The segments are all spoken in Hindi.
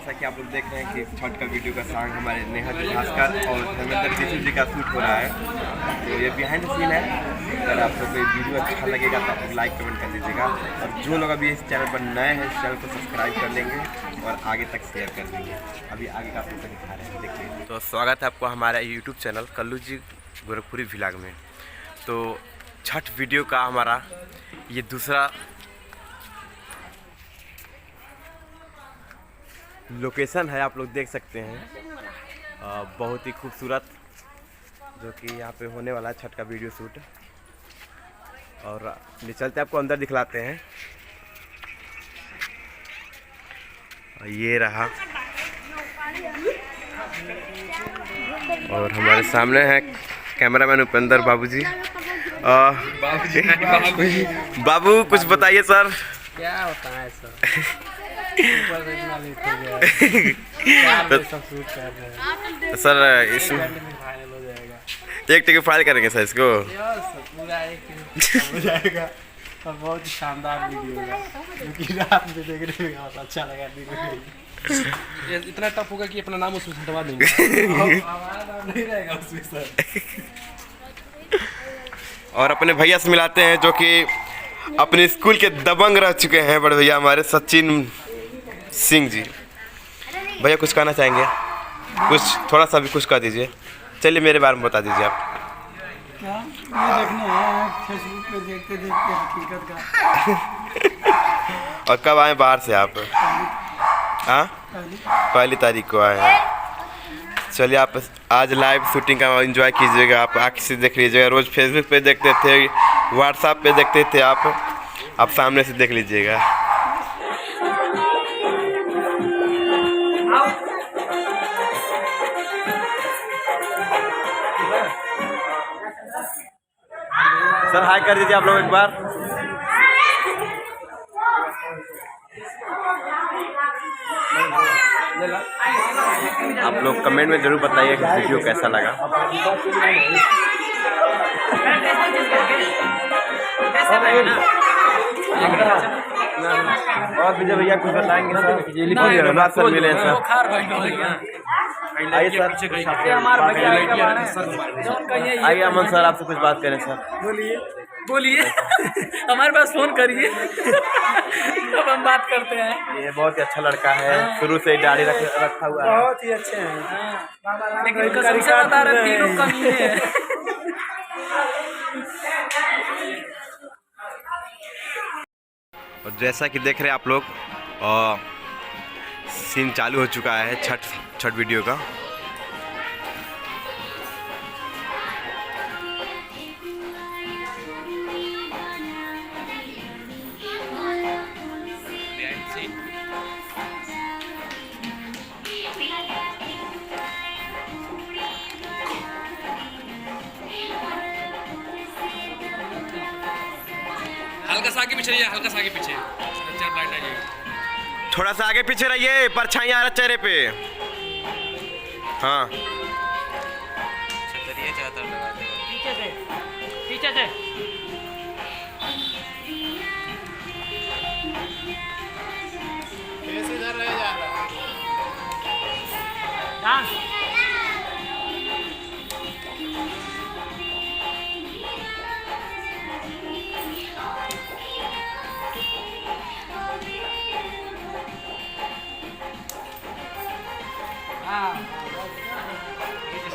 जैसा कि आप लोग देख रहे हैं कि छठ का वीडियो का सॉन्ग हमारे नेहा भास्कर और धर्मेंद्र किशोर जी का शूट हो रहा है। तो ये बिहाइंड द सीन है। अगर आप लोग को वीडियो अच्छा लगेगा तो आप लोग लाइक कमेंट कर दीजिएगा, और जो लोग अभी इस चैनल पर नए हैं इस चैनल को सब्सक्राइब कर लेंगे और आगे तक शेयर कर देंगे। अभी आगे का आप लोग दिखा रहे हैं, देखिए। तो स्वागत है आपको हमारा यूट्यूब चैनल कल्लू जी गोरखपुरी व्लॉग में। तो छठ वीडियो का हमारा ये दूसरा लोकेशन है, आप लोग देख सकते हैं। बहुत ही खूबसूरत जो कि यहाँ पे होने वाला है छठ का वीडियो शूट। और ले चलते आपको अंदर दिखलाते हैं। ये रहा, और हमारे सामने है कैमरामैन उपेंद्र बाबूजी। बाबू कुछ बताइए सर। क्या होता है सर? तो सर इसमें एक टिकट फाइल करेंगे सर इसको। पूरा एक हो जाएगा और बहुत शानदार वीडियो होगा, क्योंकि रात में देखने में बहुत अच्छा लगा। इतना टफ होगा कि अपना नाम उसमें दबा देंगे। हमारा नाम नहीं रहेगा उसमें सर। और अपने भैया से मिलाते हैं जो कि अपने स्कूल के दबंग रह चुके हैं, बड़े भैया हमारे सचिन सिंह जी। भैया कुछ कहना चाहेंगे? कुछ थोड़ा सा भी कुछ कह दीजिए। चलिए मेरे बारे में बता दीजिए आप। क्या ये देखना है फेसबुक पे देखते देखते हकीकत का। और कब आए बाहर से आप? हाँ, 1 तारीख को आए हैं। चलिए आप आज लाइव शूटिंग का एंजॉय कीजिएगा। आप आँख से देख लीजिएगा। रोज़ फेसबुक पे देखते थे, व्हाट्सएप पे देखते थे, आप सामने से देख लीजिएगा। सर हाय कर दीजिए आप लोग एक बार। आप लोग कमेंट में जरूर बताइए कि वीडियो कैसा लगा। और विजय भैया कुछ बताएंगे सर? धन्यवाद सर, मिले सर। आइए सर, आइए अमन सर आपसे कुछ बात करें सर। बोलिए हमारे पास फोन करिए तब हम बात करते हैं। ये बहुत ही अच्छा लड़का है, शुरू से ही दाढ़ी रखा हुआ है। बहुत ही अच्छे हैं, लेकिन कसम से बता रहे तीनों कमीने हैं। और जैसा कि देख रहे हैं आप लोग, सीन चालू हो चुका है छठ वीडियो का। हल्का सा आगे पीछे रहिए, हल्का सा आगे पीछे। थोड़ा सा आगे पीछे रहिए, परछाई आ रहा चेहरे पे। हाँ छतरिया चादर लगा दो पीछे से, पीछे से। कैसे इधर रह जा रहा डांस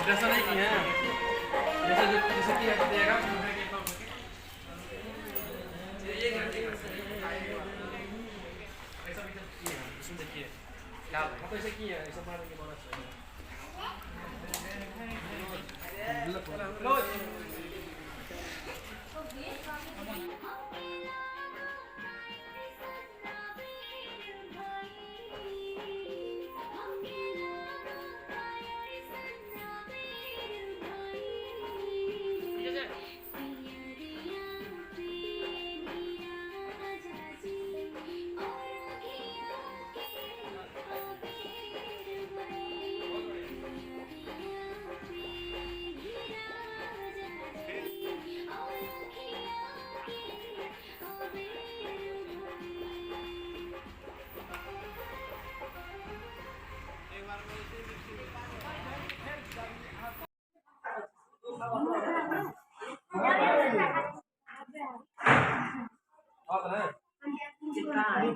जैसा नहीं किया है, जैसे किया देगा देखिए क्या तो ऐसे किया ऐसा मारने के बहुत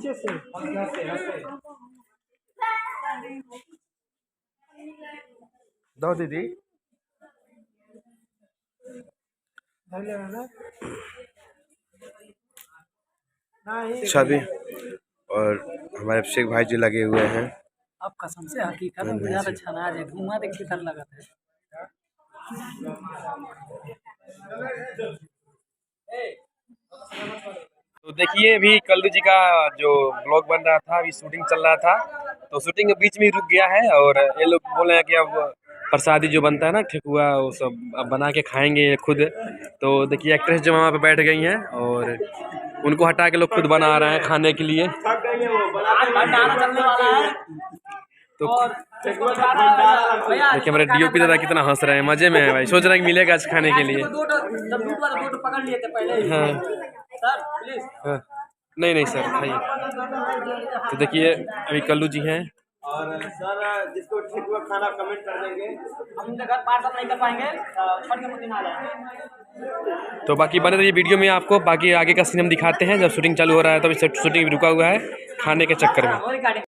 पीछे से दो दीदी शादी और हमारे अभिषेक भाई जी लगे हुए हैं। अब कसम से हकीकत में ज्यादा अच्छा ना है घूमा देख कर लगा है। तो देखिए अभी कल्लू जी का जो ब्लॉग बन रहा था, अभी शूटिंग चल रहा था, तो शूटिंग के बीच में ही रुक गया है और ये लोग बोल रहे हैं कि अब प्रसादी जो बनता है ना ठेकुआ, वो सब अब बना के खाएंगे खुद। तो देखिए एक्ट्रेस जो वहाँ पे बैठ गई हैं और उनको हटा के लोग खुद बना रहे हैं खाने के लिए। तो देखिए हमारे डीओपी दादा कितना हंस रहे हैं, मजे में है भाई, सोच रहे हैं कि मिलेगा आज खाने के लिए। हाँ हाँ नहीं नहीं सर खाइए। तो देखिए अभी कल्लू जी हैं और सर जिसको ठेकुआ खाना कमेंट कर देंगे। हम घर पार्सल नहीं कर पाएंगे, तो बाकी बने रहिए वीडियो में, आपको बाकी आगे का सीन हम दिखाते हैं। जब शूटिंग चालू हो रहा है तभी शूटिंग भी रुका हुआ है खाने के चक्कर में।